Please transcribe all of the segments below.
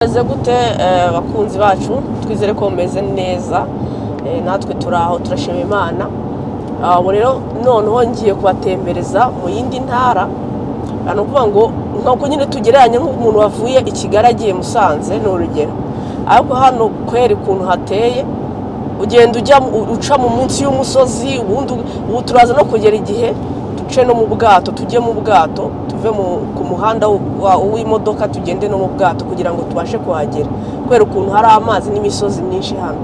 Meze gute bakunzi bacu twizere ko meze neza natwe turaho turashima Imana. Abo rero noneho ngiye kubatembereza mu yindi ntara, no kuvuga ngo nko nyine tugereranye nk'umuntu wavuye i Kigali agiye Musanze n'urugero, ariko hano kweri kuntu hateye ugenda ujya uca mu munsi y'umusozi, ubu turaza no kugera igihe duce no mu bwato, tujye mu bwato tuve ku muhanda w'imodoka tugende no mu bwato kugira ngo tubashe kuhagera, kubera ukuntu hari amazi n'imisozi myinshi hano.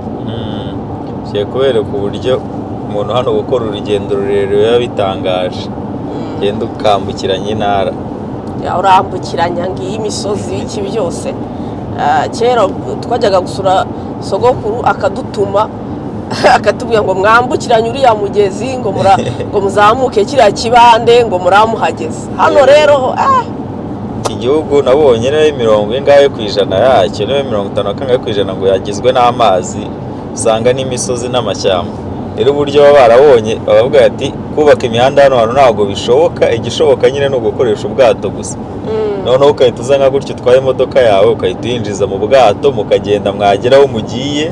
Kubera ku buryo umuntu hano gukora urugendo rurerure biba bitangaje, genda ukambukiranya intara, urambukiranya ngiyi imisozi iki byose. Kera twajyaga gusura sogokuru akadutuma akatubwira ngo mwambukiranye uriya mugezi ngo muzamuke kiriya kibande ngo muramuhageze. Hano rero iki gihugu nabonye nawe 90% yacyo nawe 55% ngo yagizwe n'amazi, usanga n'imisozi n'amashyamba. Rero uburyo barabonye bavuga ati kubaka imihanda hano hantu ntabwo bishoboka, igishoboka nyine no gukoresha ubwato gusa. Noneho ukahita uzanga gutyo utwaye imodoka yawe ukahita uyinjiza mu bwato mukagenda mwagera aho mugiye,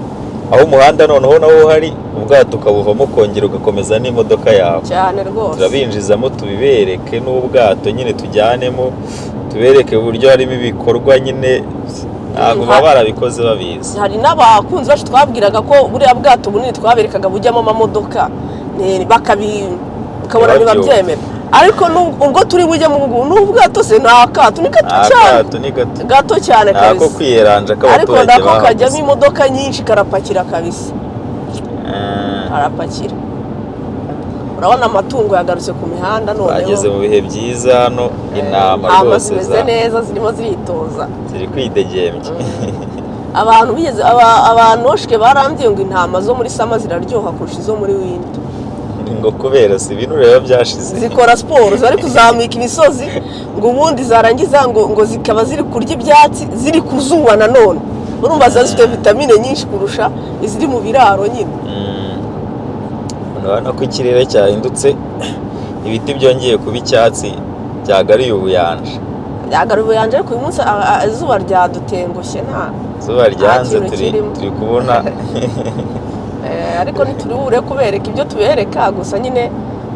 aho umuhanda noneho nawo hari ubwato ukabuvamo kongera ugakomeza n'imodoka yawe. Cyane rwose turabinjizamo tubibereke n'ubwato nyine tujyanemo, tubereke uburyo harimo ibikorwa nyine ntabwo baba barabikoze babizi. Hari n'abakunzi bacu twabwiraga ko buriya bwato bunini twaberekaga bujyamo amamodoka bakabona ntibabyemera, ariko ubwo turi bujye mu n'ubwato se n'akato ni gato cyane, gato cyane kabisa, ako kwiyeranja k'abaturage ariko nako kajyamo imodoka nyinshi karapakira kabisa, karapakira. Urabona amatungo yagarutse ku mihanda noneho bageze mu bihe byiza hano, intama rwose zimeze neza zirimo ziritoza, ziri kwidegembya. abantu boshke barambiye ngo intama zo muri sama ziraryoha kurusha izo muri winter, ngo kubera si ibintu rero byashize, zikora siporo zari kuzamuka imisozi ngo ubundi zarangiza ngo zikaba ziri kurya ibyatsi ziri kuzuba nanone, urumva zifite vitamine nyinshi kurusha iziri mu biraro nyine. Urabona ko ikirere cyahindutse, ibiti byongeye kuba icyatsi, byagaruye ubuyanja, ariko uyu munsi izuba ryadutengushye, nta izuba ryanze turi kubona ariko ntiturihure kubereka ibyo tubereka gusa nyine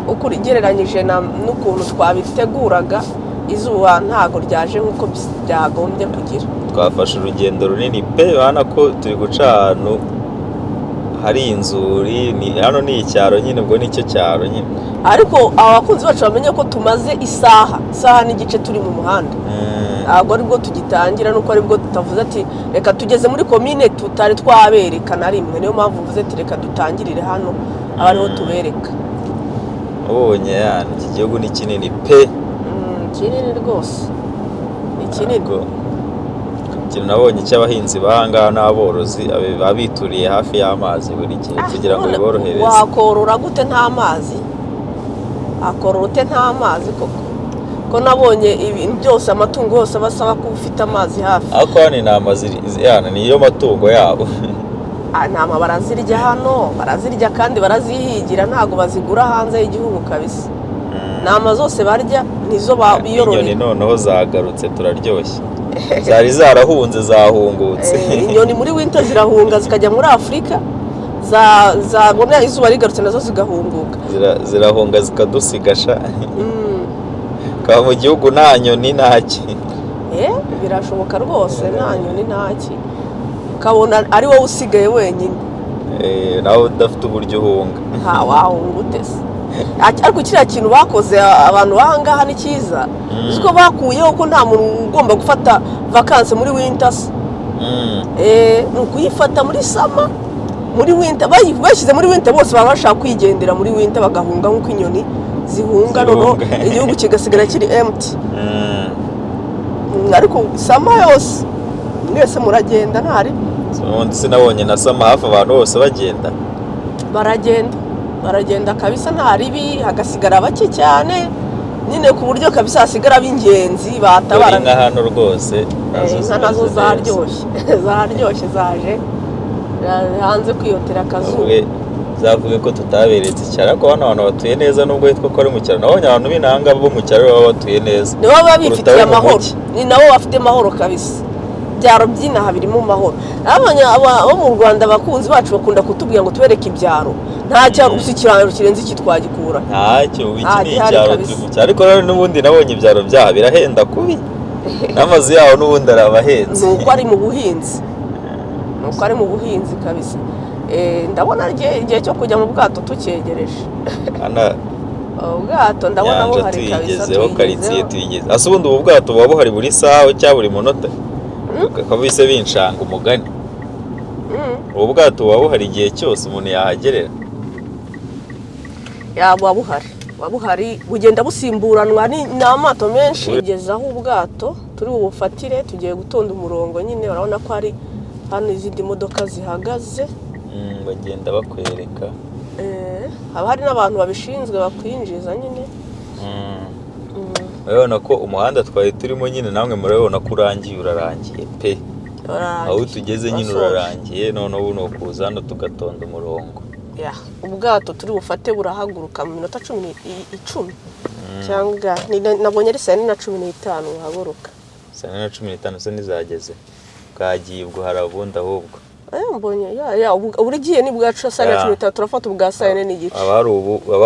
uko ugereranyije n'ukuntu twabiteguraga, izuba ntago ryaje nk'uko byagombye kugira. Twafashe urugendo runini pe, urabona ko turi guca ahantu hari inzuri, hano ni icyaro nyine, ubwo nicyo cyaro nyine, ariko abakunzi bacu bamenye ko tumaze isaha n'igice turi mu muhanda. Ntabwo aribwo tugitangira, nuko aribwo tutavuze ati reka tugeze muri komine tutari twabereka na rimwe, niyo mpamvu mvuze ati reka dutangirire hano aba ariho tubereka. Ubonye yani iki gihugu ni kinini pe, kinini rwose, ni kinini. Ikintu nabonye cy'abahinzi bahanga n'aborozi babituriye hafi y'amazi buri gihe kugira ngo biborohereze. Wakorora gute nta mazi? Akorora ute nta mazi koko? Ko nabonye ibintu byose amatungo yose basaba ko ufite amazi hafi. Ako hano intama niyo matungo yabo. Intama barazirya hano, barazirya kandi barazihigira, ntago bazigura hanze y'igihugu kabisa. Intama zose barya nizo biyororera. Inyoni noneho zagarutse turaryoshye, zari zarahunze zahungutse. Inyoni muri winter zirahunga zikajya muri Afrika, zabona izuba rigarutse nazo zigahunguka, zirahunga zikadusigasha. Kaba mu gihugu nta nyoni ntaki, birashoboka rwose, nta nyoni ntaki, ukabona ari wowe usigaye wenyine, nawe udafite uburyo uhunga. nta wahunga utese. Ariko kiriya kintu bakoze abantu bahangaha ni cyiza, uziko bakuyeho ko nta muntu ugomba gufata vacances muri winter. Ni ukuyifata muri sama, muri winter bashyize muri winter bose baba bashaka kwigendera muri winter bagahunga nk'uko inyoni zihunga, noneho igihugu kigasigara kiri empty. Ariko sama yose mwese muragenda ntari. Sinabonye na sama hafi abantu bose baragenda kabisa, nta ribi, hagasigara bake cyane nyine ku buryo kabisa hasigara ab'ingenzi batabara. Inka hano rwose nazo zaryoshye zaje hanze kwiyotera akazuba. Zavuge ko tutaberetse icyaro, ariko hano abantu batuye neza nubwo hitwa ko ari mu cyaro. Nabonye abantu b'inanga bo mu cyaro baba batuye neza, nibo baba bifitiye amahoro, ni nabo bafite amahoro kabisa. byaro by'inaha birimo mahoro abo mu Rwanda abakunzi bacu bakunda kutubwira ngo tubereke ibyaro nta cyaro gusa ikiraro kirenze iki twagikura ntacyo iki ni icyaro turimo ariko rero n'ubundi nabonye ibyaro byaha birahenda kubi n'amazu yaho n'ubundi arabahenze nuko ari mu buhinzi kabisa ndabona igihe cyo kujya mu bwato tucyegereje ubwato ndabona buhari kabisa tuyigeze ase ubundi ubu bwato buba buhari buri saha cyangwa buri munota kabise binshanga umugani ubu bwato buba buhari igihe cyose umuntu yahagerera buba buhari bugenda busimburanwa n'amato menshi kugeza aho ubwato turi bubufatire tugiye gutonda umurongo nyine urabona ko hari hano izindi modoka zihagaze bagenda bakwereka haba hari n'abantu babishinzwe bakwinjiza nyine urabona ko umuhanda twari turimo nyine namwe murabona ko urarangiye pe aho tugeze nyine urarangiye noneho ubu ni ukuza hano tugatonda umurongo ubwato turi bufate burahaguruka mu minota 10 cyangwa nabonye ari 15 buhaguruka 15 se nizageze bwagiye ubwo harabundi ahubwo mbonye buri gihe ni bwacu 15 turafata ubwa 4 n'igice aba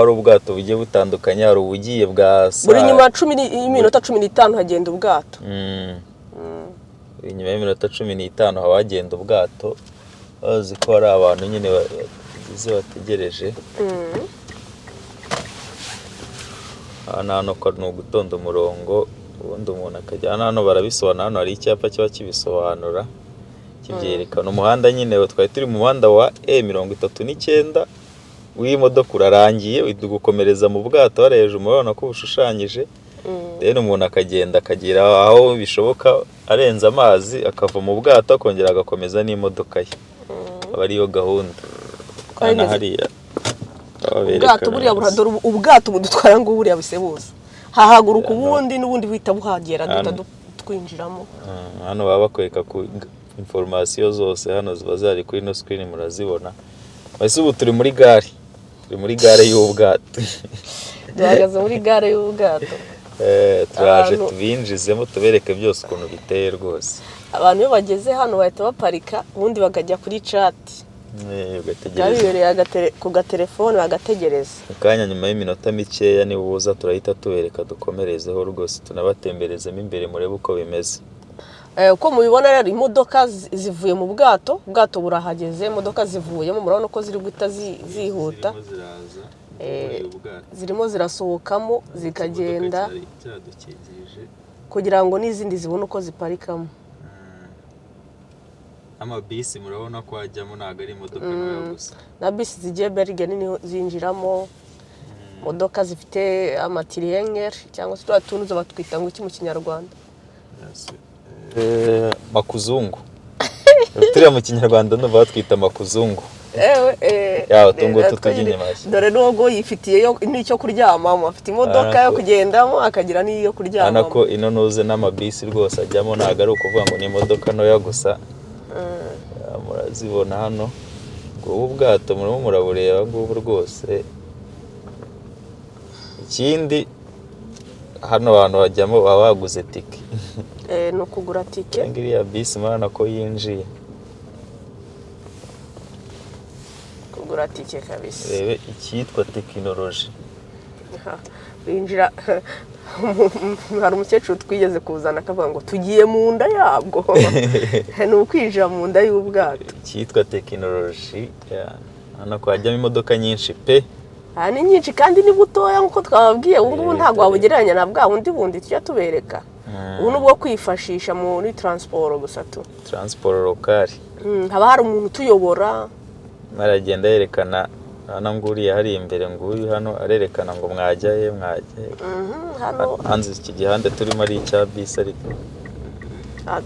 ari ubwato bugiye butandukanye hari ubugiye bwa buri nyuma 15 hagenda ubwato inyuma y'iminota 15 hawagenda ubwato bazi ko ari abantu nyine bategereje hano ko ni ugutonda umurongo ubundi umuntu akajyana hano barabisobanura hano hari icyapa kiba kibisobanura kibyerekana umuhanda nyine twari turi mu muhanda wa E39 w'imodoka urarangiye uhita gukomereza mu bwato hari hejuru murabona ko bushushanyije rero umuntu akagenda akagira aho bishoboka arenza amazi akava mu bwato akongera agakomeza n'imodoka ye aba ariyo gahunda kana hariya ubwato buriya buradora ubwato budutwara ngo buriya bisebuza hahaguruka ubundi n'ubundi bita buhagera duta twinjiramo hano baba bakwereka ku information zose hano ziba zari kuri no screen murazibona base ubu turi muri gare y'ubwato duhagaze muri gare y'ubwato turaje tubinjizemo tubereke byose ukuntu biteye rwose abantu iyo bageze hano bahita baparika ubundi bakajya kuri chat ku gatelefone bagategereza akanya nyuma y'iminota mikeya ni buza turahita tubereka dukomerezeho rwose tunabatemberezemo imbere murebe uko bimeze uko mubibona rero imodoka zivuye mu bwato burahageze imodoka zivuyemo murabona ko ziri guhita zihuta zirimo zirasohokamo zikagenda kugira ngo n'izindi zibone uko ziparikamo amabisi murabona ko hajyamo ntago ari imodoka ntoya gusa na bisi zigiye berge nini zinjiramo modoka zifite amatiriyengeri cyangwa se tunuzo batwita ngo iki mu kinyarwanda makuzungu turiya mu kinyarwanda no batwita makuzungu tungo tutujye mashyi dore n'ubwo yifitiye n'icyo kuryamamo afite imodoka yo kugendamo akagira n'iyo kuryamamo anako inonoze n'amabisi rwose ajyamo ntago ari ukuvuga ngo ni imodoka ntoya gusa murazibona hano ubu bwato murimo murabureba ngubu rwose ikindi hano abantu bajyamo baba baguze tike ni ukugura tike ngiriya bisi murabona ko yinjiye kugura tike kabisa rebe icyitwa tekinoloji binjira hari umukecuru twigeze kuzana akavuga ngo tugiye mu nda yabwo ni ukwinjira mu nda y'ubwato icyitwa tekinoloji hano ko hajyamo imodoka nyinshi pe ni nyinshi kandi ni butoya nk'uko twababwiye ubu ngubu ntabwo wabugereranya na bwa bundi tujya tubereka ubu ni ubwo kwifashisha muri transport gusa transport lokali haba hari umuntu utuyobora aragenda yerekana hano nguriye hari imbere nguyu hano arerekana ngo mwajyaye hano hanze iki gihande turimo ari icya bisi ariko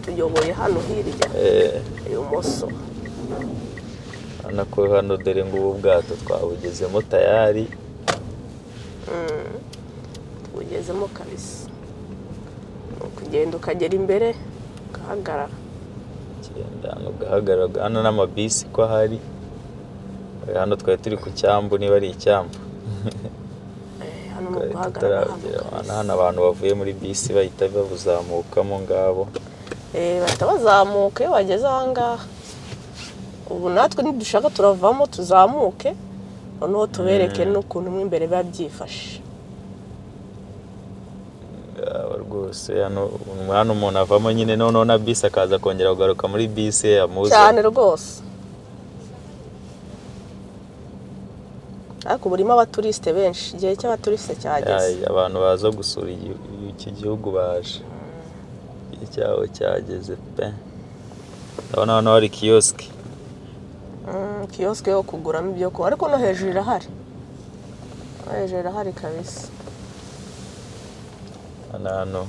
tuyoboye hano hirya ibumoso ko hano dore ngo ubu bwato twabugezemo tayari tubugezemo kabisa kugenda ukagera imbere ugahagarara hano n'amabisi ko ahari hano twari turi ku cyambu niba ari icyambu hano abantu bavuye muri bisi bahita babuzamukamo ngabo bahita bazamuka iyo bageze aha ngaha ubu natwe nidushaka turavamo tuzamuke noneho tubereke n'ukuntu mo imbere biba byifashe rwose hano umuntu avamo nyine noneho na bisi akaza kongera kugaruka muri bisi yamuze cyane rwose ariko burimo abaturisite benshi igihe cy'abaturisite cyageze abantu baza gusura iki gihugu baje igihe cyaho cyageze pe ndabona hano hari kiyosike kiyosike yo kuguramo ibyo kunywa ariko no hejuru irahari kabisa hano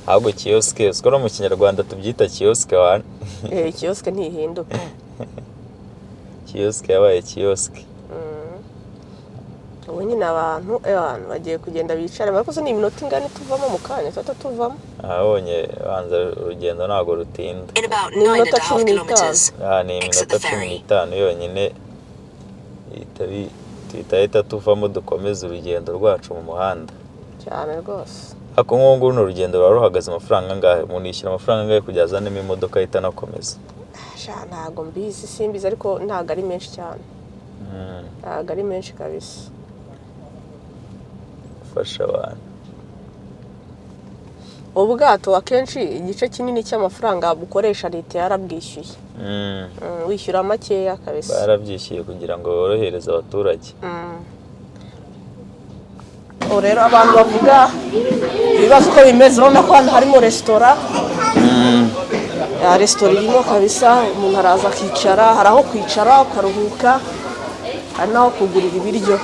ahubwo kiyosike usiko no mu kinyarwanda tubyita kiyosike wana kiyosike ntihinduka kiyosike yabaye kiyosike ubu nyine abantu bagiye kugenda bicara ariko ni iminota ingana tuvamo mu kanya tuhita tuvamo abonye banza urugendo ntabwo rutinda ni iminota 15 ni iminota 15 yonyine tuhita tuvamo dukomeza urugendo rwacu mu muhanda cyane rwose ako nk'ubu ni urugendo ruba ruhagaze amafaranga angahe umuntu yishyura amafaranga angahe kugira azanemo imodoka ahita anakomeza ntabwo mbizi simbizi ariko ntabwo ari menshi cyane ntabwo ari menshi kabisa ufasha abantu ubwato akenshi igice kinini cy'amafaranga bukoresha leta yarabwishyuye wishyura makeya kabisa barabyishyuye kugira ngo borohereze abaturage rero abantu bavuga ibibazo uko bimeze urabona ko hano harimo resitora resitora irimo kabisa umuntu araza akicara hari aho kwicara ukaruhuka hari n'aho kugurira ibiryo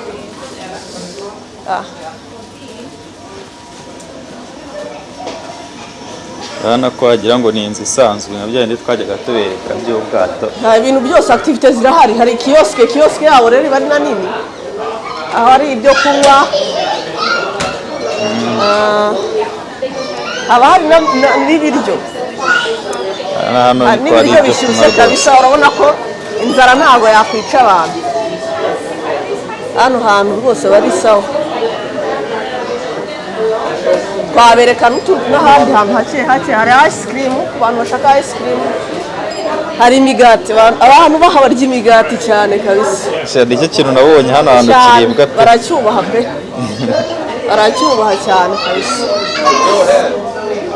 urabona ko wagira ngo ni inzu isanzwe nka bya bindi twajyaga tubereka by'ubwato ibintu byose activite zirahari hari kiyosike yabo rero iba ari na nini aho hari ibyo kunywa haba hari n'ibiryo n'ibiryo bishyushye kabisa urabona ko inzara ntabwo yakwica abantu hano hantu rwose bari sawa twabereka n'ahandi hantu hake hari ice cream ku bantu bashaka ice cream hari imigati abantu baha barya imigati cyane kabisa nicyo kintu nabonye hano hantu kiribwa pe baracyubaha pe baracyubaha cyane kabisa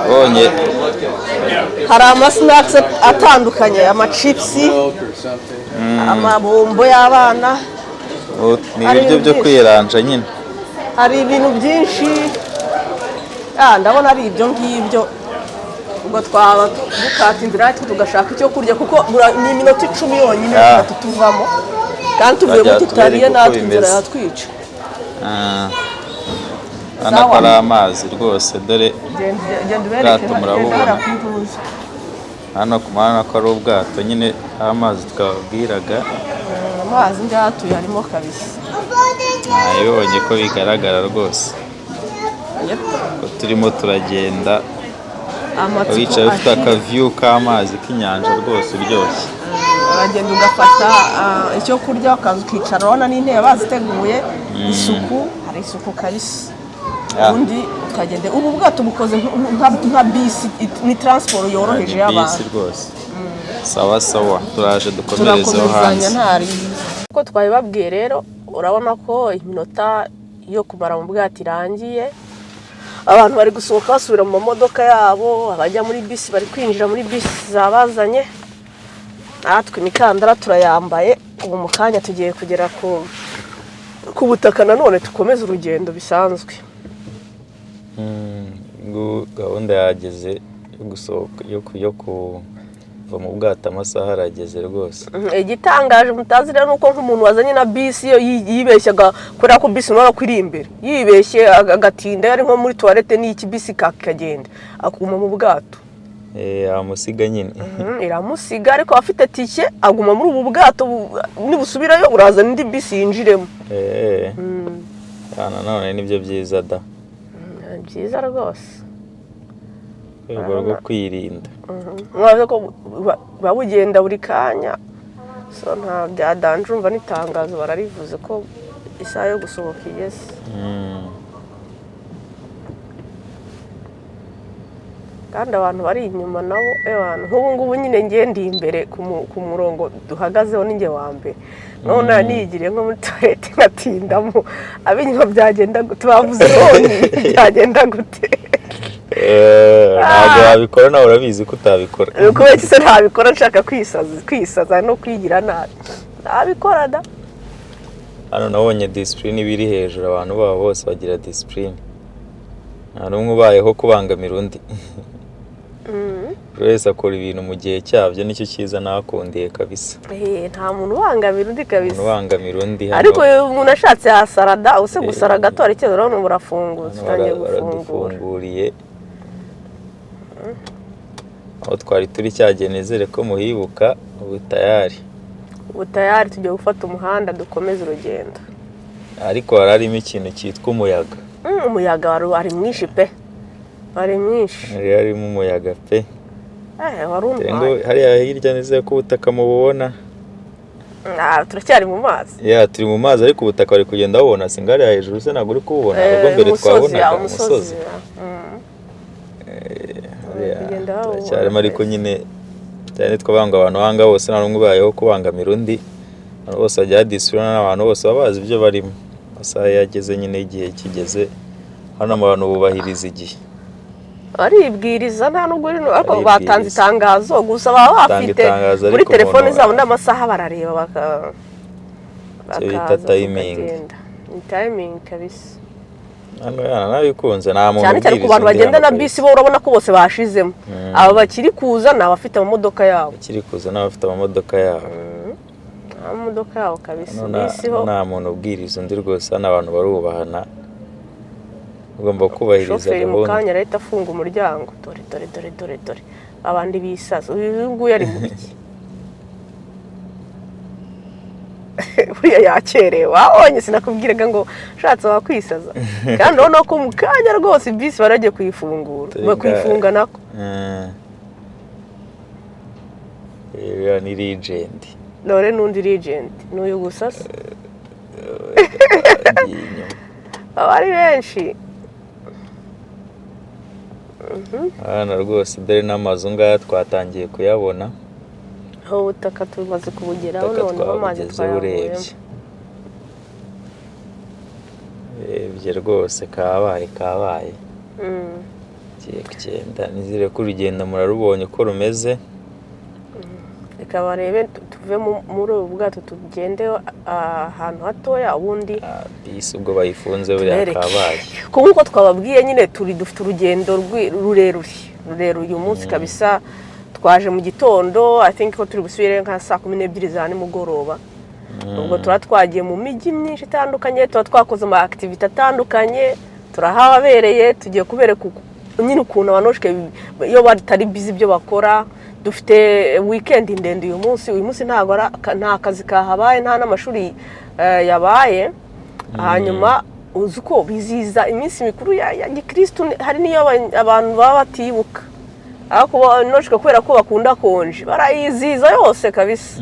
bonye hari amasinakisi atandukanye amacipsi amabombo y'abana ni ibiryo byo kwiranja nyine hari ibintu byinshi ndabona ari ibyo ngibyo ubwo twaba dukata inzira tugashaka icyo kurya kuko ni iminota 10 yonyine tuvamo kandi tuvuye ngo tutariye natwe inzira yatwica hano hari amazi rwose dore ubwato murabubona hano kumana ko ari ubwato nyine amazi twabwiraga amazi ngatuye harimo kabisa nayibonye ko bigaragara rwose ko turimo turagenda wicaye ufite akaviyu k'amazi k'inyanja rwose uryoshye uragenda ugafata icyo kurya ukaza ukicara urabona n'intebe baziteguye isuku hari isuku kabisa ubundi ukagenda ubu bwato bukoze nka bisi ni transport yoroheje y'abantu bisi rwose sawa turaje dukomerezeho hanze uko twabibabwiye rero urabona ko iminota yo kumara mu bwato irangiye abantu bari gusohoka basubira mu modoka yabo abajya muri bisi bari kwinjira muri bisi zabazanye natwe imikandara turayambaye ubu mu kanya tugiye kugera ku butaka nanone tukomeza urugendo bisanzwe gahunda yageze yo gusohoka yo kuva mu bwato amasaha arageze rwose igitangaje mutazi rero nuko nk'umuntu wazanye na bisi yo yibeshyaga kubera ko bisi nora kuri imbere yibeshye agatinda yari nko muri toilette n'iki bisi kakagenda akuma mu bwato amusiga nyine iramusiga ariko afite tike aguma muri ubu bwato nibusubirayo uraza n'indi bisi yinjiremo none nibyo byiza da byiza rwose urwego rwo kwirinda mwavuze ko babugenda buri kanya so nta byadanje urumva n'itangazo bararivuze ko isaha yo gusohoka igeze kandi abantu bari inyuma nabo nk'ubu ngubu nyine ngende imbere ku murongo duhagazeho ninjye wa mbere none nigire nko muri toilette ngatindamo abinyuma byagenda gute bavuze none byagenda gute ntabwo wabikora nawe urabizi ko utabikora kubera ko ntabikora nshaka kwisaza no kwigira nabi ntabikora da hano nabonye discipline ibiri hejuru abantu babo bose bagira discipline nta n'umwe ubayeho kubangamira undi buri wese akora ibintu mu gihe cyabyo nicyo cyiza nakundiye kabisa nta muntu ubangamira undi kabisa ubangamira undi ariko umuntu ashatse hasarada use gusara gato ari cyo urabona burafunguye utangiye gufunguriye aho twari turi cyagenezere ko muhibuka ubu tayari tugiye gufata umuhanda dukomeza urugendo ariko harimo ikintu cyitwa umuyaga umuyaga wari mwinshi pe wari mwinshi harimo umuyaga pe wari untwaye hariya hirya nizeye ko ubutaka mububona turacyari mu mazi turi mu mazi ariko ubutaka bari kugenda bubona singari hejuru se ntabwo uri kububona ahubwo mbere twabonaga umusozi cyarimo ariko nyine cyane twabanga abantu hanga bose nta n'umwe ubayeho kubangamira undi abantu bose bajya disipurina n'abantu bose baba bazi ibyo barimo amasaha yageze nyine igihe kigeze hano abantu bubahiriza igihe baribwiriza nta nubwo ariko batanze itangazo gusa baba bafite muri telefone zabo n'amasaha barareba bakaza timing kabisa hano nabikunze nta muntu cyane cyane ku bantu bagenda na bisi bo urabona ko bose bashizemo aba bakiri kuza n'abafite amamodoka yabo amamodoka yabo kabisa bisi ho nta muntu ubwiriza undi rwose hano abantu barubahana ugomba kubahiriza gahunda mu kanya leta afunga umuryango dore abandi bisaza uyu nguyu ari mu biki buriya yakerewe wabonye sinakubwiraga ngo ushatse wakwisaza kandi urabona ko mu kanya rwose bisi baragiye kuyifungura bakuyifunga nako ni legend dore n'undi legend n'uyu gusasa aba ari benshi hano rwose dore n'amazu ngaya twatangiye kuyabona aho ubutaka tumaze kubugeraho none amazi twayabonye urebye rwose kabaye kigiye kugenda nizere ko urugendo murarubonye uko rumeze reka barebe tuve muri ubu bwato tugende ahantu hatoya ubundi bisi ubwo bayifunze buriya kabaye nk'uko twababwiye nyine dufite urugendo rurerure uyu munsi kabisa twaje mu gitondo I think ko turi busubire nka saa 12 za nimugoroba ubwo twagiye mu mijyi myinshi itandukanye twakoze ama activity atandukanye turahabereye tugiye kubereka nyine ukuntu abanoshke iyo batari busy ibyo bakora dufite weekend ndende uyu munsi nta kazi kahabaye nta n'amashuri yabaye hanyuma uzuko biziza iminsi mikuru ya gikristo hari niyo abantu baba batibuka ariko noshka kubera ko bakunda konje barayiziza yose kabisa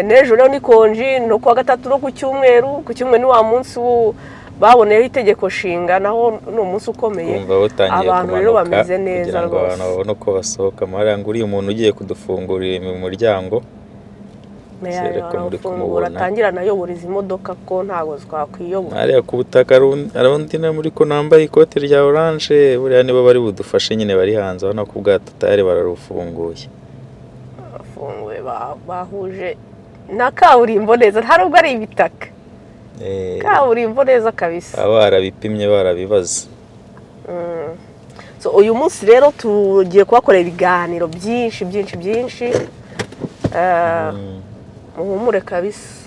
nejo rero ni konje no kwa gatatu no ku cyumweru ni wa munsi baboneyeho itegeko shinga naho no munsi ukomeye abantu rero bameze neza rwose babona ko basohoka maranga uri umuntu ugiye kudufungurira mu muryango sereko muri kumubona atangira nayobora izi modoka ko ntago twakwiyobora ari ku butaka arundi na muri ko nambaye ikote rya orange buriya nibo bari budufashe nyine bari hanze abona ko ubwato tayari bararufunguye bahuje na kaburimbo neza ntarubwo ari ibitaka kaburimbo neza kabisa barabipimye barabibaza so uyu munsi rero tugiye kubakorera ibiganiro byinshi muhumure kabisa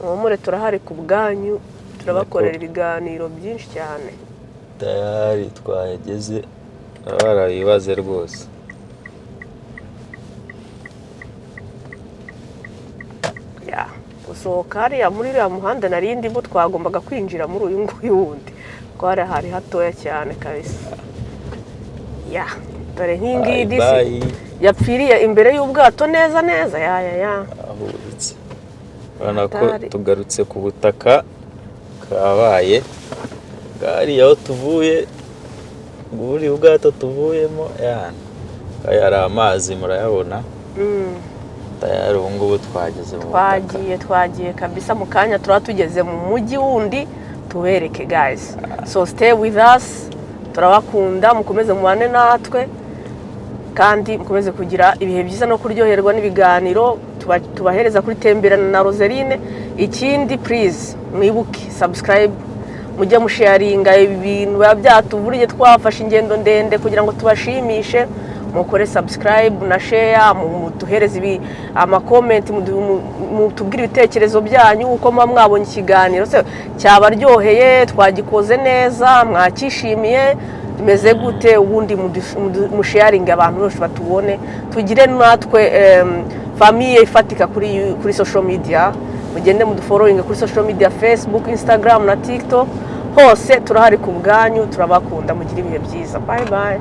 muhumure turahari ku bwanyu turabakorera ibiganiro byinshi cyane tayari twahageze barabibaze rwose gusohoka hariya muri uriya muhanda narindi bo twagombaga kwinjira muri uyu nguyu wundi ko hari hatoya cyane kabisa dore nk'ingiyi disi yapfiriye imbere y'ubwato neza ahubutse urabona ko tugarutse ku butaka kabaye hariya aho tuvuye buri ubwato tuvuyemo yari amazi murayabona tayari ubu ngubu twageze mu butaka twagiye kabisa mu kanya turaba tugeze mu mujyi wundi tubereke guys so stay with us turabakunda mukomeze mubane natwe kandi mukomeze kugira ibihe byiza no kuryoherwa n'ibiganiro tubahereza kuri Temberana na Roseline. Ikindi please mwibuke subscribe mujye musharinga ibintu byatuvuriye twafashe ingendo ndende kugira ngo tubashimishe mukore subscribe na share mutuhereze ama comment mutubwire ibitekerezo byanyu uko mwabonye ikiganiro cyabaryoheye twagikoze neza mwakishimiye imeze gute ubundi musharinga abantu bose batubone tugire natwe famille ifatika kuri social media mugende mudufollowing kuri social media Facebook Instagram na TikTok hose turahari ku bwanyu turabakunda mugira ibihe byiza bye bye.